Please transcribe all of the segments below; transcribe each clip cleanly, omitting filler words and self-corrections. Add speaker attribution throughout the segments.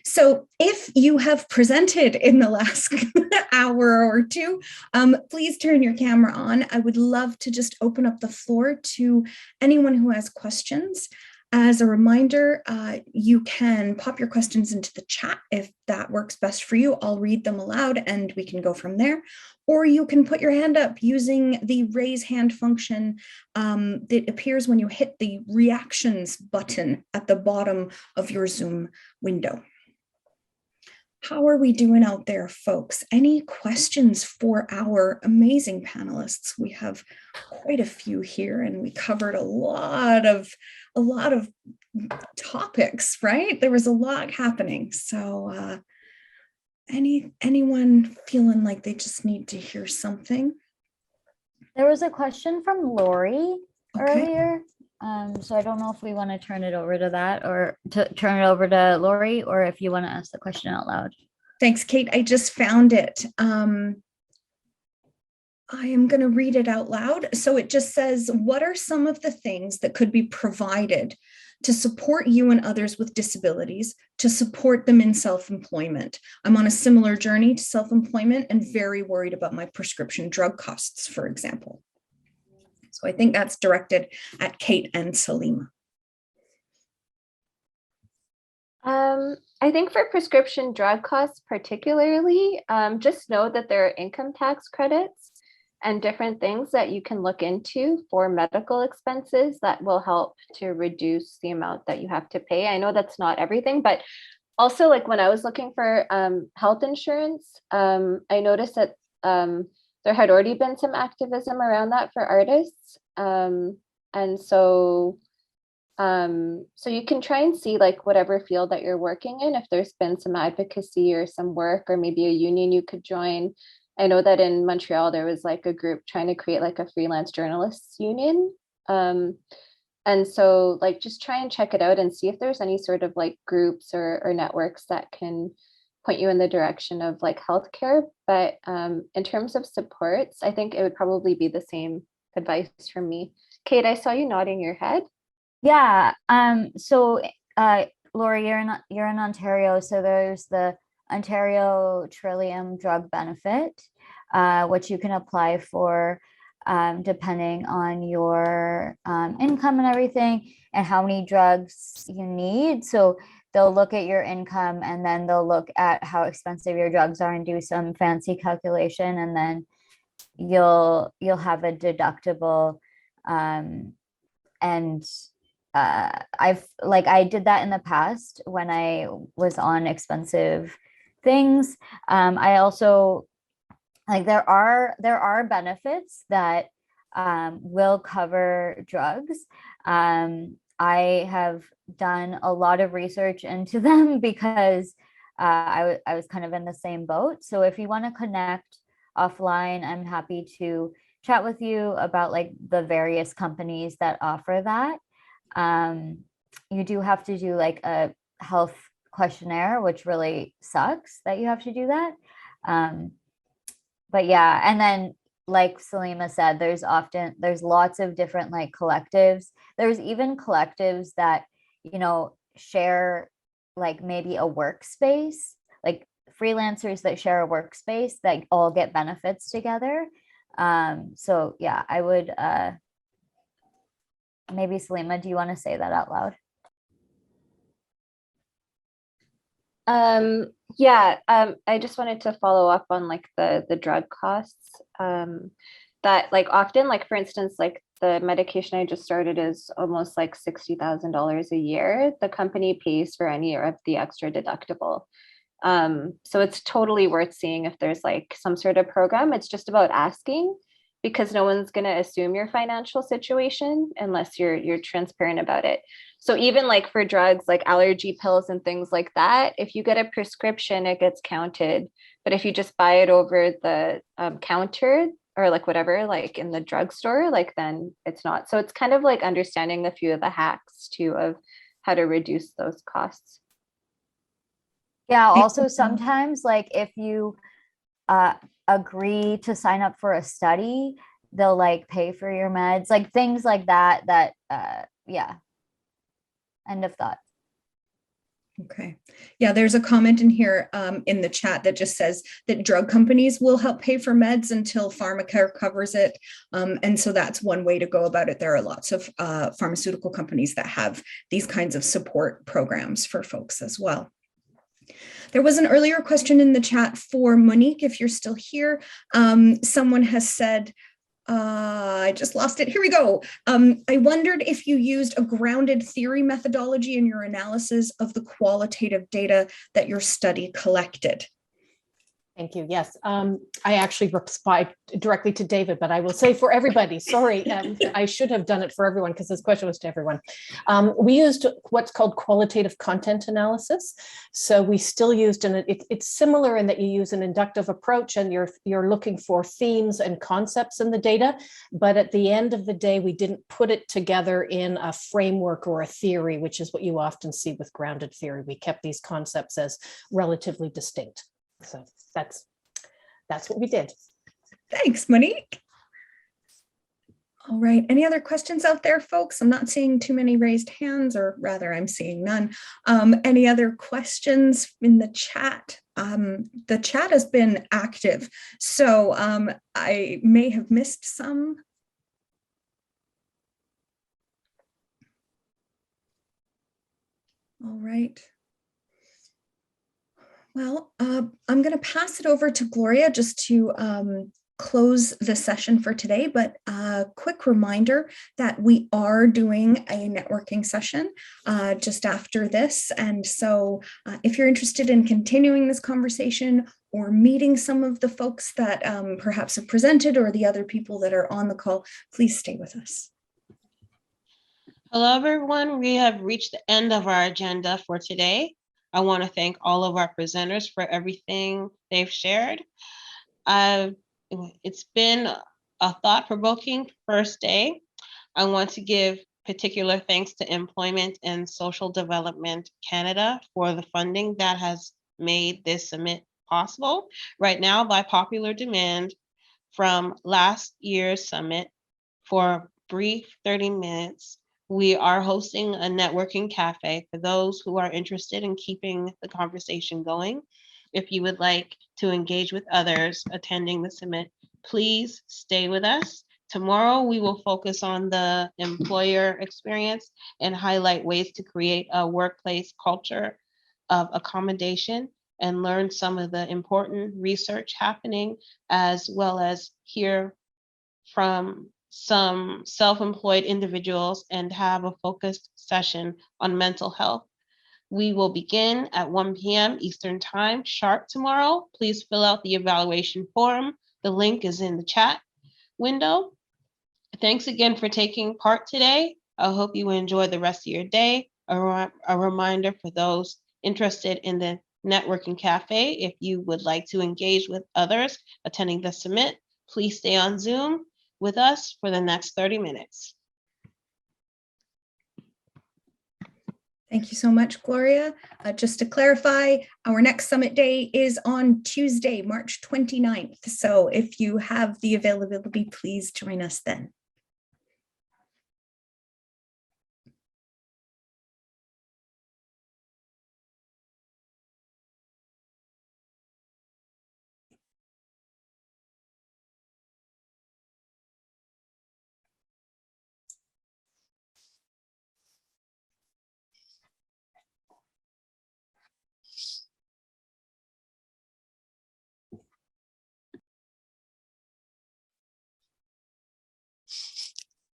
Speaker 1: So if you have presented in the last hour or two, please turn your camera on. I would love to just open up the floor to anyone who has questions. As a reminder, you can pop your questions into the chat if that works best for you. I'll read them aloud and we can go from there. Or you can put your hand up using the raise hand function that appears when you hit the reactions button at the bottom of your Zoom window. How are we doing out there, folks? Any questions for our amazing panelists? We have quite a few here, and we covered a lot of topics, right? There was a lot happening. So anyone feeling like they just need to hear something?
Speaker 2: There was a question from Lori earlier. So I don't know if we want to turn it over to that or to turn it over to Lori, or if you want to ask the question out loud.
Speaker 1: Thanks, Kate. I just found it. I am going to read it out loud. So it just says, what are some of the things that could be provided to support you and others with disabilities, to support them in self-employment? I'm on a similar journey to self-employment and very worried about my prescription drug costs, for example. So I think that's directed at Kate and Salima.
Speaker 3: I think for prescription drug costs particularly, just know that there are income tax credits and different things that you can look into for medical expenses that will help to reduce the amount that you have to pay. I know that's not everything, but also like when I was looking for health insurance, I noticed that there had already been some activism around that for artists. And so you can try and see like whatever field that you're working in, if there's been some advocacy or some work or maybe a union you could join. I know that in Montreal, there was like a group trying to create like a freelance journalists union. And so like just try and check it out and see if there's any sort of like groups or networks that can point you in the direction of like healthcare. But in terms of supports, I think it would probably be the same advice from me. Kate, I saw you nodding your head.
Speaker 2: Yeah. So Lori, you're in Ontario. So there's the Ontario Trillium Drug Benefit, which you can apply for depending on your income and everything and how many drugs you need. So they'll look at your income and then they'll look at how expensive your drugs are and do some fancy calculation, and then you'll have a deductible. I did that in the past when I was on expensive things. I also like there are benefits that will cover drugs. I have done a lot of research into them because I was kind of in the same boat. So if you want to connect offline, I'm happy to chat with you about like the various companies that offer that. You do have to do like a health questionnaire, which really sucks that you have to do that. But yeah, and then like Salima said, there's lots of different like collectives. There's even collectives that, share like maybe a workspace, like freelancers that share a workspace that all get benefits together. So yeah, I would, maybe Salima, do you want to say that out loud?
Speaker 3: I just wanted to follow up on like the drug costs. That like often, like for instance, like the medication I just started is almost like $60,000 a year. The company pays for any of the extra deductible. So it's totally worth seeing if there's like some sort of program. It's just about asking, because no one's going to assume your financial situation unless you're transparent about it. So even like for drugs like allergy pills and things like that, if you get a prescription, it gets counted. But if you just buy it over the counter or like whatever, like in the drugstore, like then it's not. So it's kind of like understanding a few of the hacks too of how to reduce those costs.
Speaker 2: Yeah, also sometimes like if you agree to sign up for a study, they'll like pay for your meds, like things like that yeah. End of thought.
Speaker 1: Okay. Yeah, there's a comment in here in the chat that just says that drug companies will help pay for meds until pharmacare covers it. And so that's one way to go about it. There are lots of pharmaceutical companies that have these kinds of support programs for folks as well. There was an earlier question in the chat for Monique, if you're still here. Someone has said, I just lost it. Here we go. I wondered if you used a grounded theory methodology in your analysis of the qualitative data that your study collected.
Speaker 4: Thank you. Yes, I actually replied directly to David, but I will say for everybody, sorry, I should have done it for everyone because this question was to everyone. We used what's called qualitative content analysis. So we still used, it's similar in that you use an inductive approach and you're looking for themes and concepts in the data. But at the end of the day, we didn't put it together in a framework or a theory, which is what you often see with grounded theory. We kept these concepts as relatively distinct. So that's what we did.
Speaker 1: Thanks, Monique. All right, any other questions out there, folks? I'm not seeing too many raised hands, or rather I'm seeing none. Any other questions in the chat? The chat has been active, so I may have missed some. All right. Well, I'm going to pass it over to Gloria just to close the session for today, but a quick reminder that we are doing a networking session just after this. And so if you're interested in continuing this conversation or meeting some of the folks that perhaps have presented or the other people that are on the call, please stay with us.
Speaker 5: Hello, everyone. We have reached the end of our agenda for today. I want to thank all of our presenters for everything they've shared. It's been a thought-provoking first day. I want to give particular thanks to Employment and Social Development Canada for the funding that has made this summit possible. Right now, by popular demand from last year's summit, for a brief 30 minutes, we are hosting a networking cafe for those who are interested in keeping the conversation going. If you would like to engage with others attending the summit, please stay with us. Tomorrow, we will focus on the employer experience and highlight ways to create a workplace culture of accommodation and learn some of the important research happening, as well as hear from some self-employed individuals and have a focused session on mental health. We will begin at 1 p.m. Eastern Time sharp tomorrow. Please fill out the evaluation form. The link is in the chat window. Thanks again for taking part today. I hope you enjoy the rest of your day. A reminder for those interested in the networking cafe, if you would like to engage with others attending the summit, please stay on Zoom with us for the next 30 minutes.
Speaker 1: Thank you so much, Gloria. Just to clarify, our next summit day is on Tuesday, March 29th. So if you have the availability, please join us then.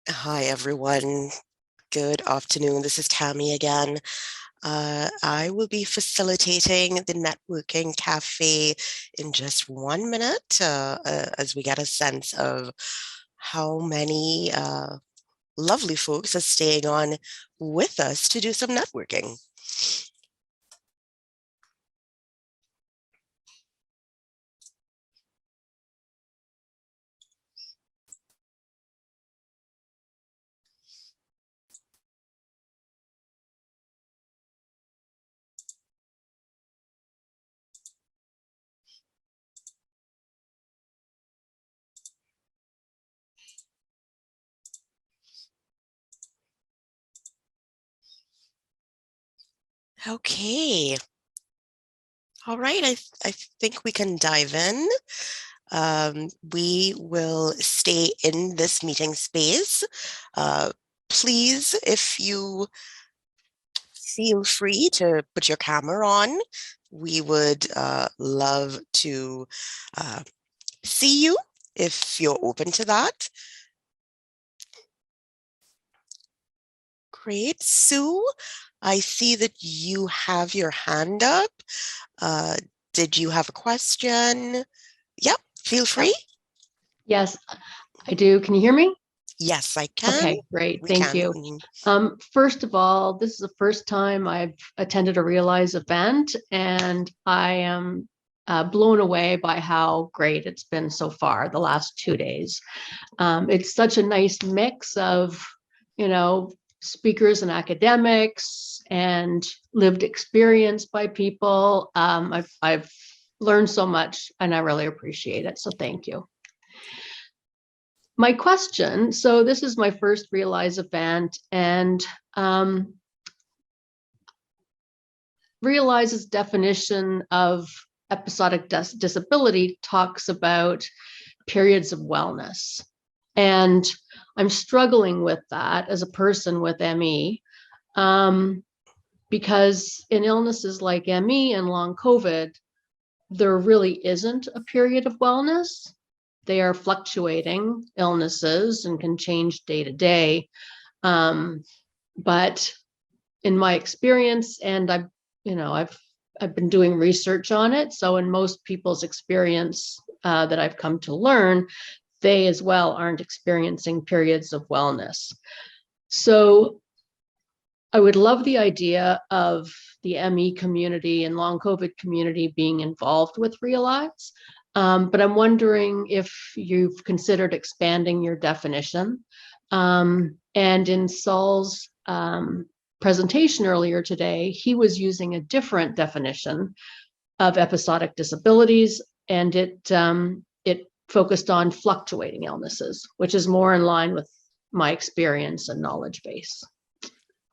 Speaker 6: Hi, everyone. Good afternoon. This is Tammy again. I will be facilitating the networking cafe in just 1 minute as we get a sense of how many lovely folks are staying on with us to do some networking. Okay. All right, I think we can dive in. We will stay in this meeting space. Please, if you feel free to put your camera on, we would love to see you if you're open to that. Great. Sue, I see that you have your hand up. Did you have a question? Yep, feel free.
Speaker 7: Yes, I do. Can you hear me?
Speaker 6: Yes, I can.
Speaker 7: Okay, great.
Speaker 6: We
Speaker 7: Thank
Speaker 6: can.
Speaker 7: you. First of all, this is the first time I've attended a Realize event, and I am blown away by how great it's been so far the last 2 days. It's such a nice mix of, speakers and academics and lived experience by people. I've learned so much, and I really appreciate it. So thank you. My question, so this is my first Realize event, and Realize's definition of episodic disability talks about periods of wellness. And I'm struggling with that as a person with ME, because in illnesses like ME and long COVID, there really isn't a period of wellness. They are fluctuating illnesses and can change day to day. But in my experience, and I've been doing research on it. So in most people's experience that I've come to learn, they as well aren't experiencing periods of wellness. So I would love the idea of the ME community and long COVID community being involved with Realize. But I'm wondering if you've considered expanding your definition. And in Saul's presentation earlier today, he was using a different definition of episodic disabilities, and it focused on fluctuating illnesses, which is more in line with my experience and knowledge base.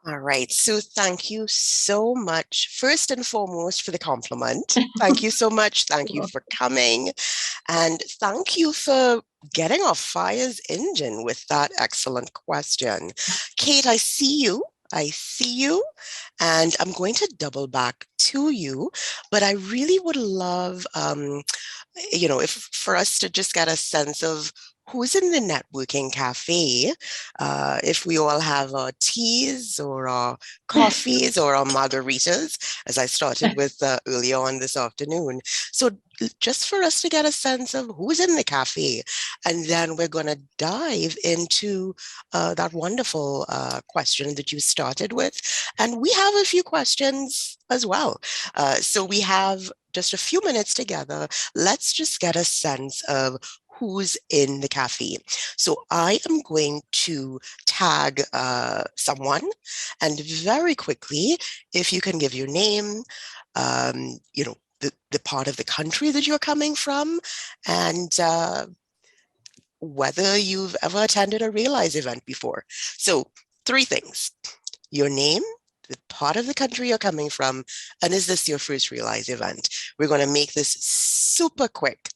Speaker 6: All right, Sue, thank you so much, first and foremost, for the compliment. Thank you so much. Thank you for coming. And thank you for getting off Fire's engine with that excellent question. Kate, I see you. And I'm going to double back to you, but I really would love, if for us to just get a sense of who's in the networking cafe, if we all have our teas or our coffees or our margaritas, as I started with earlier on this afternoon. So just for us to get a sense of who's in the cafe, and then we're going to dive into that wonderful question that you started with. And we have a few questions as well. So we have just a few minutes together. Let's just get a sense of who's in the cafe. So I am going to tag someone, and very quickly, if you can give your name, the part of the country that you're coming from, and whether you've ever attended a Realize event before. So 3 things: your name, the part of the country you're coming from, and is this your first Realize event? We're going to make this super quick.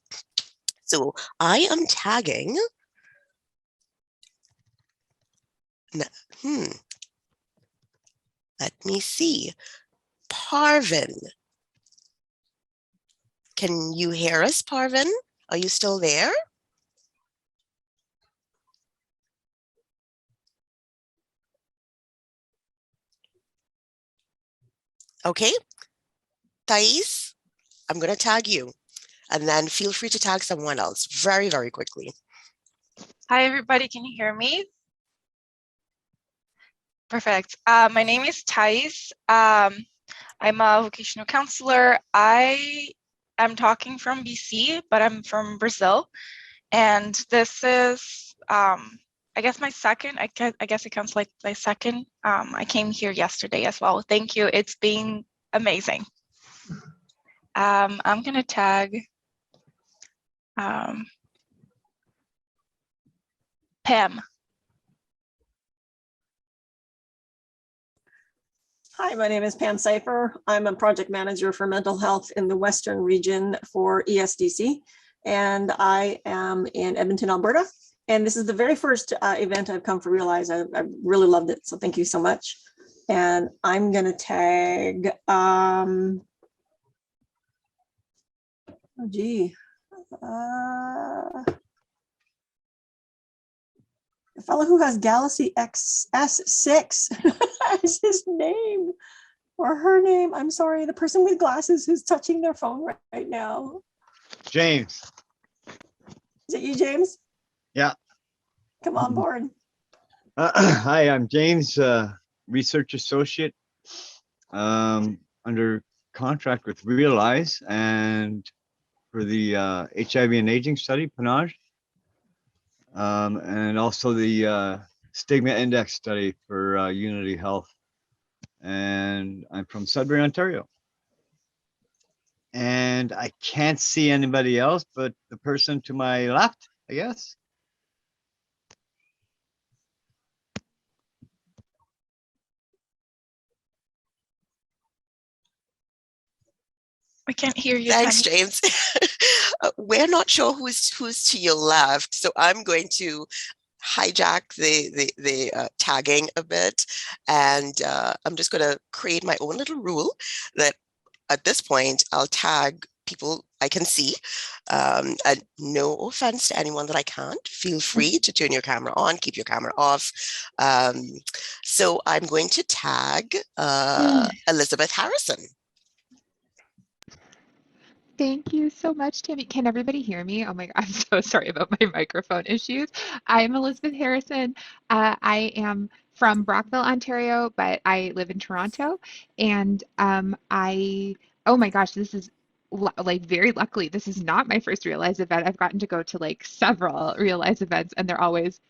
Speaker 6: So I am tagging. Let me see. Parvin. Can you hear us, Parvin? Are you still there? Okay. Thais, I'm going to tag you, and then feel free to tag someone else very, very quickly.
Speaker 8: Hi, everybody. Can you hear me? Perfect. My name is Thais. I'm a vocational counselor. I am talking from BC, but I'm from Brazil. And this is, I guess, my second. I guess it counts like my second. I came here yesterday as well. Thank you. It's been amazing. I'm going to tag Pam.
Speaker 9: Hi, my name is Pam Seifer. I'm a project manager for mental health in the Western region for ESDC, and I am in Edmonton, Alberta. And this is the very first event I've come for Realize. I really loved it, so thank you so much. And I'm gonna tag, oh gee, the fellow who has Galaxy S6 as his name or her name. I'm sorry, the person with glasses who's touching their phone right now.
Speaker 10: James.
Speaker 9: Is it you, James?
Speaker 10: Yeah.
Speaker 9: Come on board.
Speaker 10: Hi, I'm James, research associate under contract with Realize and for the HIV and aging study, PANAGE, and also the stigma index study for Unity Health. And I'm from Sudbury, Ontario. And I can't see anybody else but the person to my left, I guess.
Speaker 8: We can't hear you.
Speaker 6: Thanks,
Speaker 8: Tammy.
Speaker 6: James. We're not sure who's to your left, so I'm going to hijack the tagging a bit, and I'm just going to create my own little rule that at this point I'll tag people I can see, and no offense to anyone that I can't. Feel free to turn your camera on, keep your camera off. So I'm going to tag Elizabeth Harrison.
Speaker 11: Thank you so much, Tammy. Can everybody hear me? Oh my God, I'm so sorry about my microphone issues. I'm Elizabeth Harrison. I am from Brockville, Ontario, but I live in Toronto. And oh my gosh, this is like very luckily, this is not my first Realize event. I've gotten to go to like several Realize events and they're always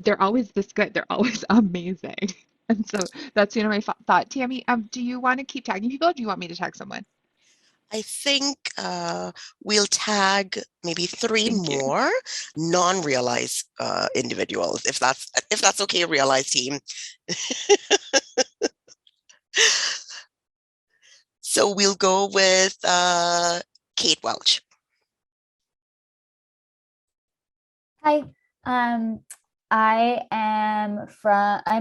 Speaker 11: this good. They're always amazing. And so that's, my thought. Tammy, do you want to keep tagging people or do you want me to tag someone?
Speaker 6: I think we'll tag maybe three
Speaker 11: Thank you.
Speaker 6: more non-Realize individuals, if that's okay, Realize team. So we'll go with Kate Welch.
Speaker 2: Hi, I'm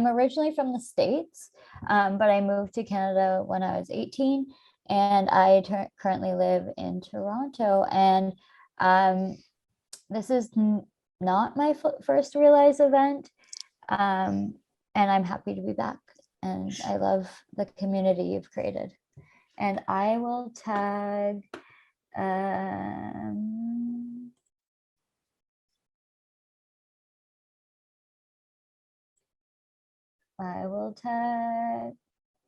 Speaker 2: originally from the States, but I moved to Canada when I was 18. And I currently live in Toronto, and this is not my first Realize event, and I'm happy to be back, and I love the community you've created. And I will tag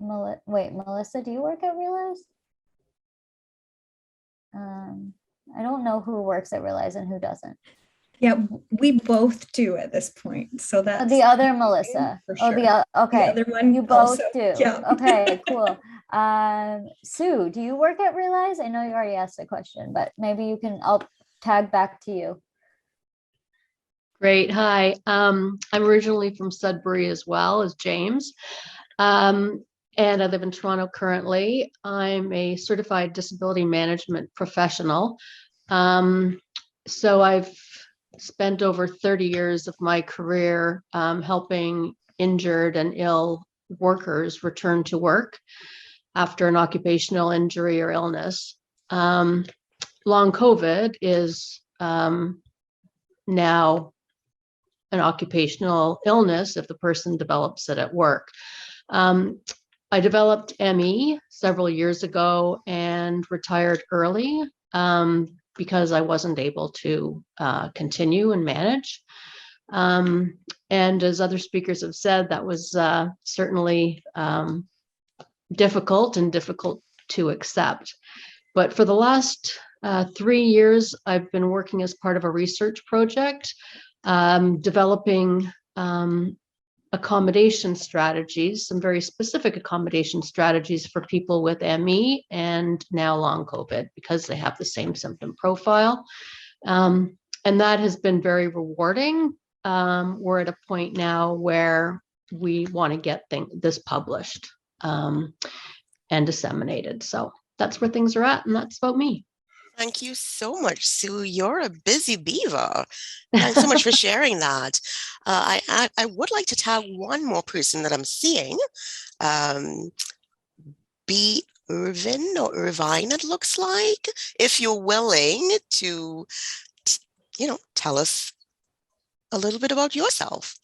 Speaker 2: Melissa, do you work at Realize? I don't know who works at Realize and who doesn't.
Speaker 1: Yeah, we both do at this point. So that's
Speaker 2: the other Melissa.
Speaker 1: For sure.
Speaker 2: Okay.
Speaker 1: The other one
Speaker 2: you both
Speaker 1: also.
Speaker 2: do.
Speaker 1: Yeah.
Speaker 2: Okay, cool. Sue, do you work at Realize? I know you already asked a question, but maybe I'll tag back to you.
Speaker 7: Great. Hi. I'm originally from Sudbury as well as James. And I live in Toronto currently. I'm a certified disability management professional. So I've spent over 30 years of my career helping injured and ill workers return to work after an occupational injury or illness. Long COVID is now an occupational illness if the person develops it at work. I developed ME several years ago and retired early because I wasn't able to continue and manage. And as other speakers have said, that was certainly difficult to accept. But for the last 3 years, I've been working as part of a research project, developing accommodation strategies, some very specific accommodation strategies for people with ME and now long COVID, because they have the same symptom profile. And that has been very rewarding. We're at a point now where we want to get this published. and disseminated. So that's where things are at, and that's about me.
Speaker 6: Thank you so much, Sue. You're a busy beaver. Thanks so much for sharing that. I would like to tag one more person that I'm seeing. B. Irvin or Irvine, it looks like. If you're willing to, tell us a little bit about yourself.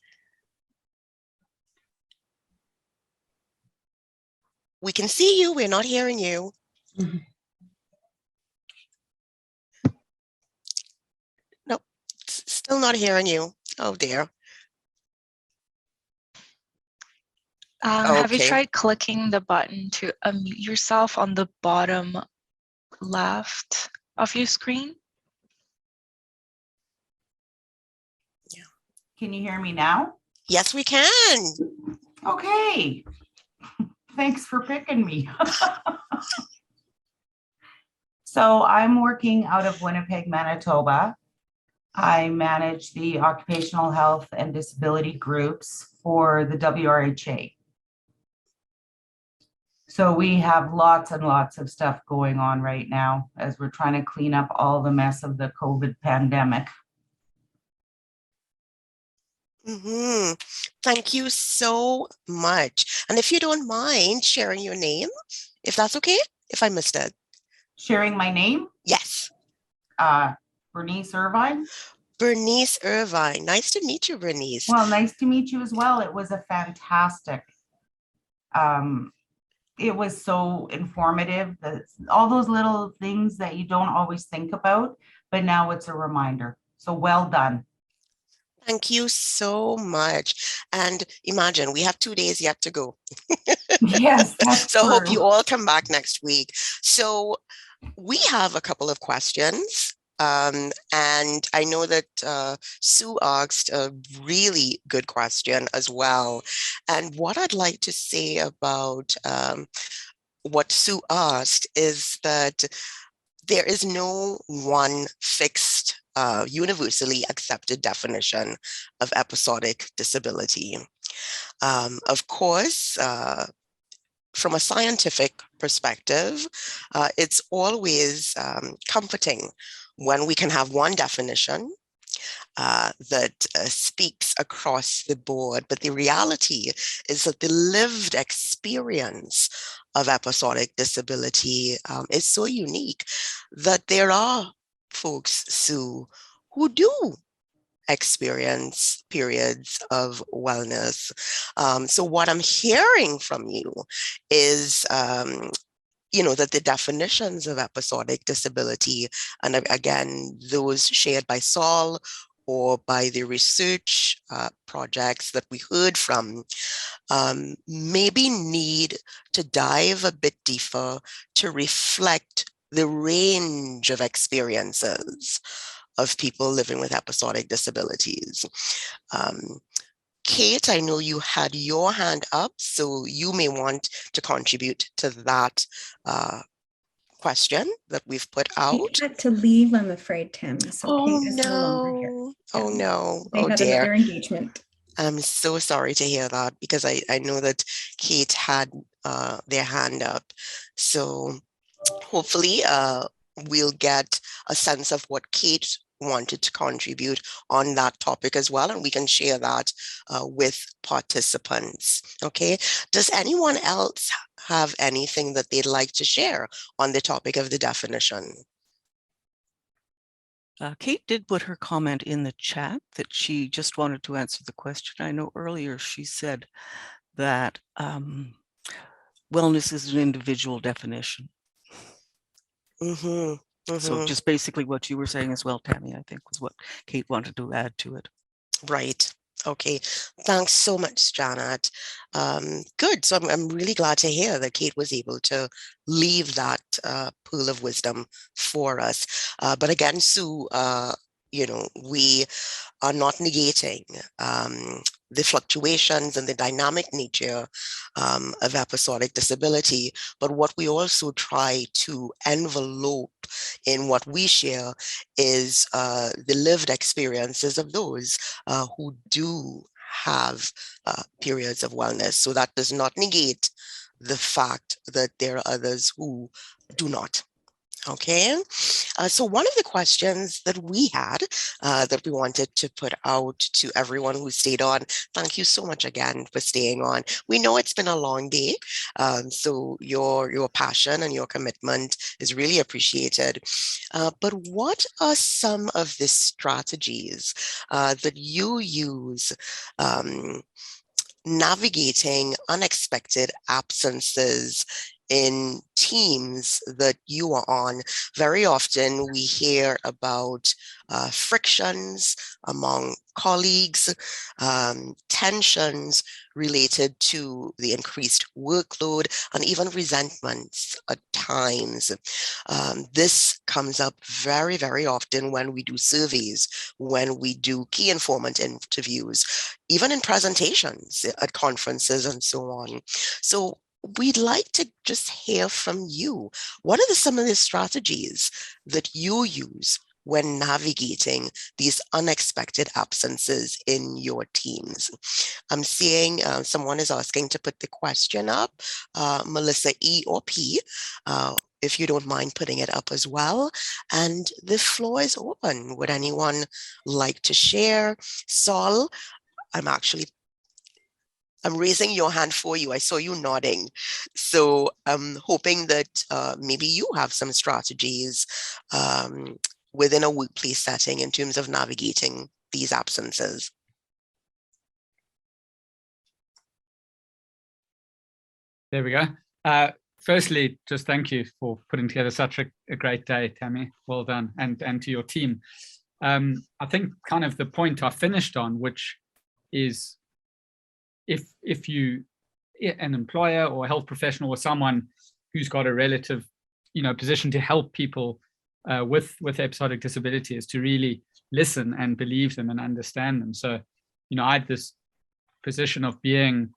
Speaker 6: We can see you. We're not hearing you.
Speaker 7: Mm-hmm.
Speaker 6: Nope, still not hearing you. Oh dear.
Speaker 8: Have you tried clicking the button to unmute yourself on the bottom left of your screen?
Speaker 6: Yeah.
Speaker 12: Can you hear me now?
Speaker 6: Yes, we can.
Speaker 12: Okay. Thanks for picking me. So I'm working out of Winnipeg, Manitoba. I manage the occupational health and disability groups for the WRHA. So we have lots and lots of stuff going on right now as we're trying to clean up all the mess of the COVID pandemic.
Speaker 6: Mm-hmm. Thank you so much. And if you don't mind sharing your name, if that's okay, if I missed it.
Speaker 12: Sharing my name?
Speaker 6: Yes.
Speaker 12: Bernice Irvine.
Speaker 6: Bernice Irvine. Nice to meet you, Bernice.
Speaker 12: Well, nice to meet you as well. It was a fantastic. It was so informative. All those little things that you don't always think about, but now it's a reminder. So well done.
Speaker 6: Thank you so much. And imagine we have 2 days yet to go.
Speaker 12: Yes, that's
Speaker 6: so
Speaker 12: true.
Speaker 6: I hope you all come back next week. So we have a couple of questions. And I know that Sue asked a really good question as well. And what I'd like to say about what Sue asked is that there is no one fixed, universally accepted definition of episodic disability. Of course, from a scientific perspective, it's always comforting when we can have one definition that speaks across the board. But the reality is that the lived experience of episodic disability is so unique that there are folks, Sue, who do experience periods of wellness. So what I'm hearing from you is that the definitions of episodic disability, and again, those shared by Saul or by the research projects that we heard from, maybe need to dive a bit deeper to reflect the range of experiences of people living with episodic disabilities. Kate, I know you had your hand up, so you may want to contribute to that question that we've put out.
Speaker 1: Kate had to leave, I'm afraid, Tammy. So Kate is no longer here.
Speaker 6: Oh no!
Speaker 1: They had
Speaker 6: dear.
Speaker 1: another engagement.
Speaker 6: I'm so sorry to hear that, because I know that Kate had their hand up. So hopefully we'll get a sense of what Kate wanted to contribute on that topic as well, and we can share that with participants. Okay, does anyone else have anything that they'd like to share on the topic of the definition?
Speaker 13: Kate did put her comment in the chat that she just wanted to answer the question. I know earlier she said that wellness is an individual definition.
Speaker 6: Mm-hmm. Mm-hmm.
Speaker 13: So just basically what you were saying as well, Tammy, I think was what Kate wanted to add to it.
Speaker 6: Right. Okay. Thanks so much, Janet. Good. So I'm really glad to hear that Kate was able to leave that pool of wisdom for us. But again, Sue, we are not negating the fluctuations and the dynamic nature of episodic disability. But what we also try to envelope in what we share is the lived experiences of those who do have periods of wellness. So that does not negate the fact that there are others who do not. Okay, so one of the questions that we had that we wanted to put out to everyone who stayed on, thank you so much again for staying on. We know it's been a long day, so your passion and your commitment is really appreciated. But what are some of the strategies that you use navigating unexpected absences in teams that you are on? Very often we hear about frictions among colleagues, tensions related to the increased workload, and even resentments at times. This comes up very, very often when we do surveys, when we do key informant interviews, even in presentations at conferences and so on. So we'd like to just hear from you. What are some of the strategies that you use when navigating these unexpected absences in your teams? I'm seeing someone is asking to put the question up, Melissa E or P, if you don't mind putting it up as well. And the floor is open. Would anyone like to share? Saul, I'm raising your hand for you. I saw you nodding. So I'm hoping that maybe you have some strategies within a workplace setting in terms of navigating these absences.
Speaker 14: There we go. Firstly, just thank you for putting together such a great day, Tammy. Well done. And to your team. I think kind of the point I finished on, which is if you, an employer or a health professional or someone who's got a relative, position to help people with episodic disability, is to really listen and believe them and understand them. So, I had this position of being,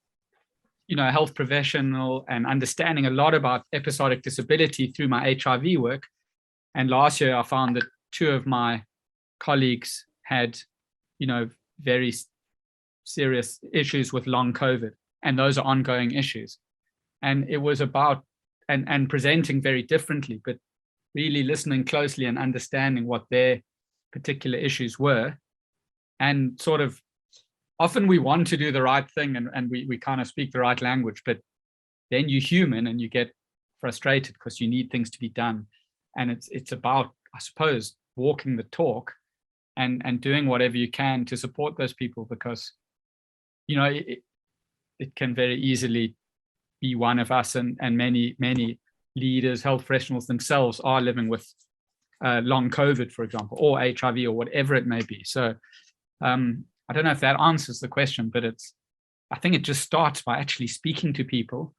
Speaker 14: a health professional and understanding a lot about episodic disability through my HIV work. And last year I found that 2 of my colleagues had, very serious issues with long COVID, and those are ongoing issues. And it was about, and presenting very differently, but really listening closely and understanding what their particular issues were. And sort of, often we want to do the right thing and we kind of speak the right language, but then you're human and you get frustrated because you need things to be done. And it's about, I suppose, walking the talk and doing whatever you can to support those people, because it can very easily be one of us, and many leaders, health professionals themselves are living with long COVID, for example, or HIV or whatever it may be. So I don't know if that answers the question, but I think it just starts by actually speaking to people,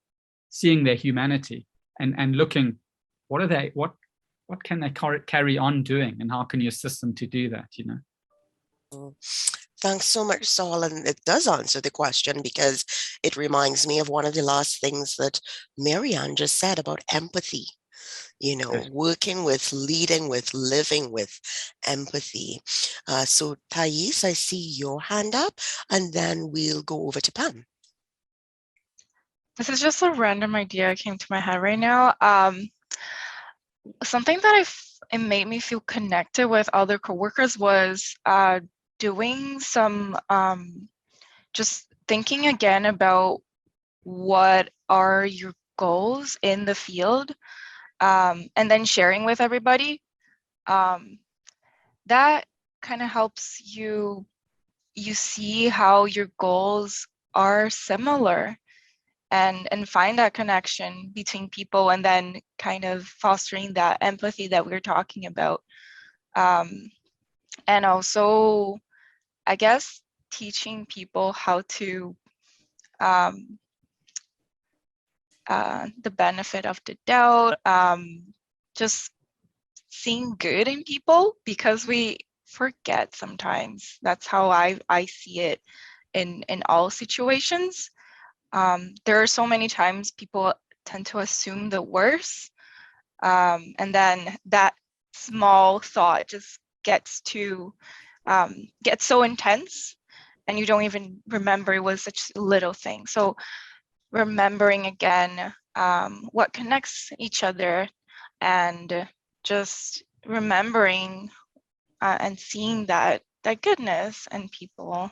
Speaker 14: seeing their humanity, and looking, what can they carry on doing, and how can you assist them to do that,
Speaker 6: Thanks so much, Saul. And it does answer the question, because it reminds me of one of the last things that Marianne just said about empathy. Working with, leading with, living with empathy. So Thais, I see your hand up, and then we'll go over to Pam.
Speaker 8: This is just a random idea came to my head right now. Something that it made me feel connected with other coworkers was doing some, just thinking again about what are your goals in the field, and then sharing with everybody. That kind of helps you see how your goals are similar, and find that connection between people, and then kind of fostering that empathy that we were talking about. And also, I guess, teaching people how to the benefit of the doubt, just seeing good in people, because we forget sometimes. That's how I see it in all situations. There are so many times people tend to assume the worst, and then that small thought just gets so intense, and you don't even remember it was such a little thing. So remembering again what connects each other, and just remembering and seeing that goodness in people.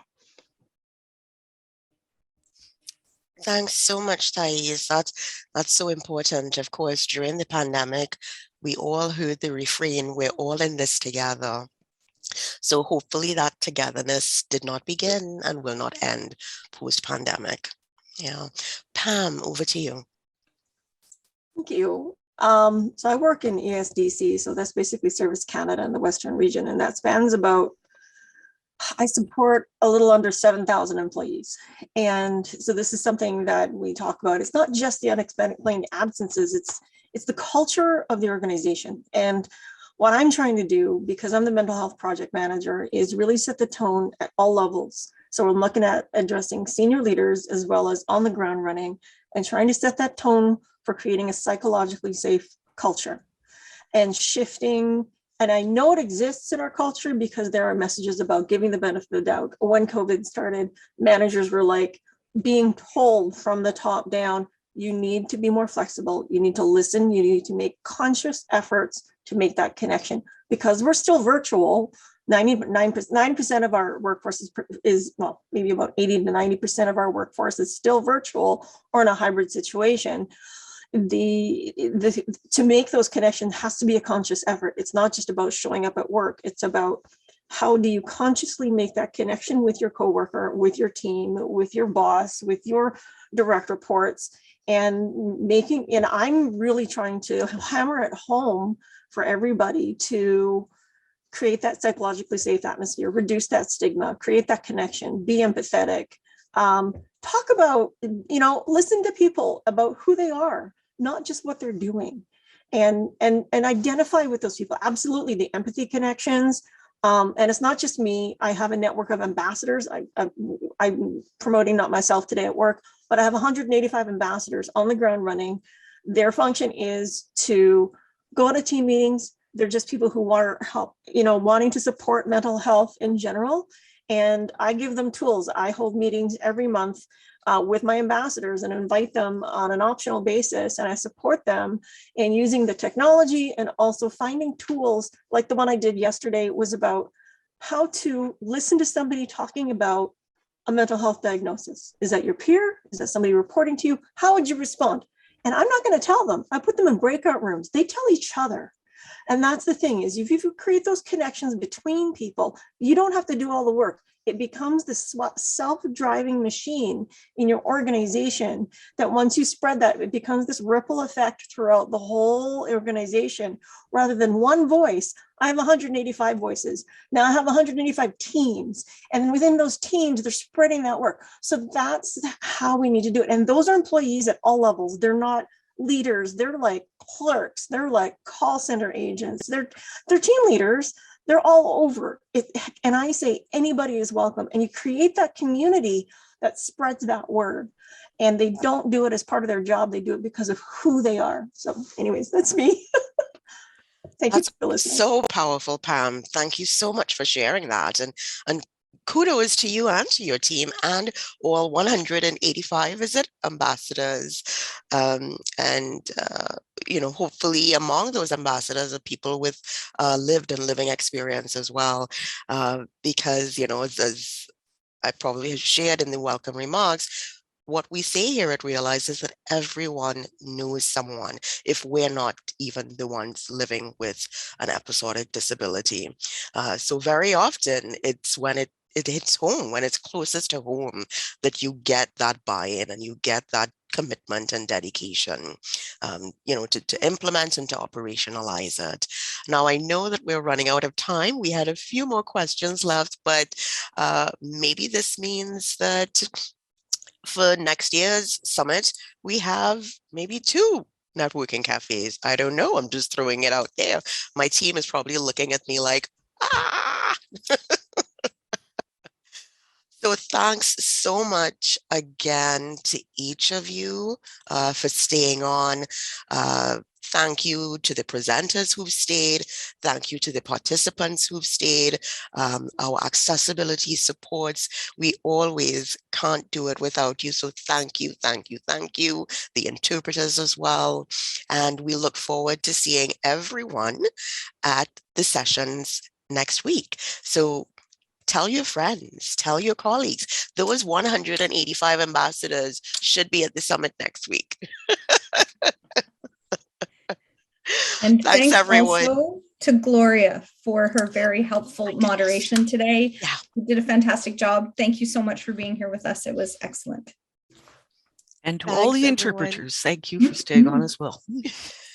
Speaker 6: Thanks so much, Thais. That's so important. Of course, during the pandemic, we all heard the refrain, we're all in this together. So hopefully that togetherness did not begin and will not end post-pandemic. Yeah. Pam, over to you.
Speaker 9: Thank you. So I work in ESDC, so that's basically Service Canada in the Western region, and that spans about, I support a little under 7,000 employees. And so this is something that we talk about. It's not just the unexplained absences, it's the culture of the organization. And what I'm trying to do, because I'm the mental health project manager, is really set the tone at all levels. So we're looking at addressing senior leaders as well as on the ground running, and trying to set that tone for creating a psychologically safe culture and shifting. And I know it exists in our culture because there are messages about giving the benefit of the doubt. When COVID started, managers were like being told from the top down, you need to be more flexible. You need to listen. You need to make conscious efforts to make that connection, because we're still virtual. 99% of our workforce is, well, maybe about 80 to 90% of our workforce is still virtual or in a hybrid situation. To make those connections has to be a conscious effort. It's not just about showing up at work. It's about how do you consciously make that connection with your coworker, with your team, with your boss, with your direct reports, and I'm really trying to hammer it home for everybody to create that psychologically safe atmosphere, reduce that stigma, create that connection, be empathetic, talk about, listen to people about who they are, not just what they're doing, and identify with those people. Absolutely, the empathy connections. And it's not just me. I have a network of ambassadors. I'm promoting not myself today at work, but I have 185 ambassadors on the ground running. Their function is to go to team meetings. They're just people who want help, wanting to support mental health in general. And I give them tools. I hold meetings every month with my ambassadors and invite them on an optional basis. And I support them in using the technology and also finding tools like the one I did yesterday was about how to listen to somebody talking about a mental health diagnosis. Is that your peer? Is that somebody reporting to you? How would you respond? And I'm not going to tell them. I put them in breakout rooms. They tell each other. And that's the thing, is if you create those connections between people, you don't have to do all the work. It becomes this self-driving machine in your organization that once you spread that, it becomes this ripple effect throughout the whole organization. Rather than one voice, I have 185 voices. Now I have 185 teams. And within those teams, they're spreading that work. So that's how we need to do it. And those are employees at all levels. They're not leaders. They're like clerks. They're like call center agents. They're team leaders. They're all over it. And I say anybody is welcome. And you create that community that spreads that word. And they don't do it as part of their job. They do it because of who they are. So anyways, that's me. Thank you for listening.
Speaker 6: So powerful, Pam. Thank you so much for sharing that. And kudos to you and to your team and all 185, is it, ambassadors? Hopefully among those ambassadors are people with lived and living experience as well. Because, as I probably have shared in the welcome remarks, what we say here at Realize is that everyone knows someone, if we're not even the ones living with an episodic disability. So very often it's when it hits home, when it's closest to home, that you get that buy-in and you get that commitment and dedication, to implement and to operationalize it. Now, I know that we're running out of time. We had a few more questions left, but maybe this means that for next year's summit, we have maybe 2 networking cafes. I don't know. I'm just throwing it out there. My team is probably looking at me like, ah. So thanks so much again to each of you for staying on, Thank you to the presenters who've stayed. Thank you to the participants who've stayed. Our accessibility supports. We always can't do it without you. So thank you, thank you, thank you. The interpreters as well. And we look forward to seeing everyone at the sessions next week. So tell your friends, tell your colleagues. Those 185 ambassadors should be at the summit next week.
Speaker 1: And
Speaker 6: Thanks, everyone.
Speaker 1: Also to Gloria for her very helpful moderation today.
Speaker 6: Yeah.
Speaker 1: You did a fantastic job. Thank you so much for being here with us. It was excellent.
Speaker 13: And to all
Speaker 6: Thanks,
Speaker 13: the
Speaker 6: everyone.
Speaker 13: interpreters, thank you for staying on as well.